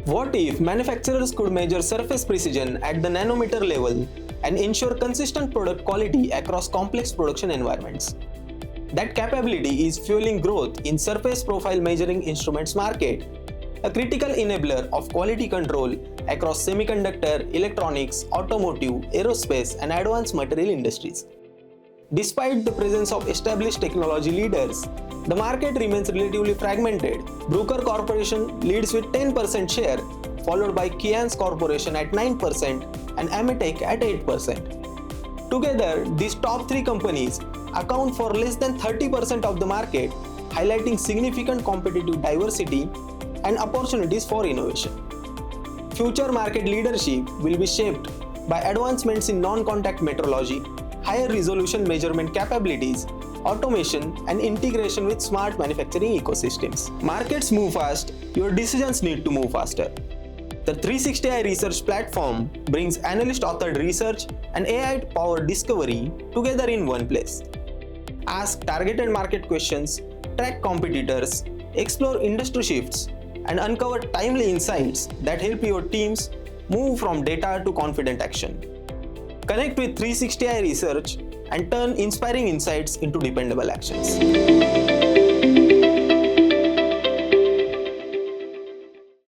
What if manufacturers could measure surface precision at the nanometer level and ensure consistent product quality across complex production environments? That capability is fueling growth in surface profile measuring instruments market, a critical enabler of quality control across semiconductor, electronics, automotive, aerospace, and advanced material industries. Despite the presence of established technology leaders, the market remains relatively fragmented. Bruker Corporation leads with 10% share, followed by Keyence Corporation at 9% and Ametek at 8%. Together, these top three companies account for less than 30% of the market, highlighting significant competitive diversity and opportunities for innovation. Future market leadership will be shaped by advancements in non-contact metrology, higher resolution measurement capabilities, automation, and integration with smart manufacturing ecosystems. Markets move fast, your decisions need to move faster. The 360i Research platform brings analyst-authored research and AI-powered discovery together in one place. Ask targeted market questions, track competitors, explore industry shifts, and uncover timely insights that help your teams move from data to confident action. Connect with 360i Research and turn inspiring insights into dependable actions.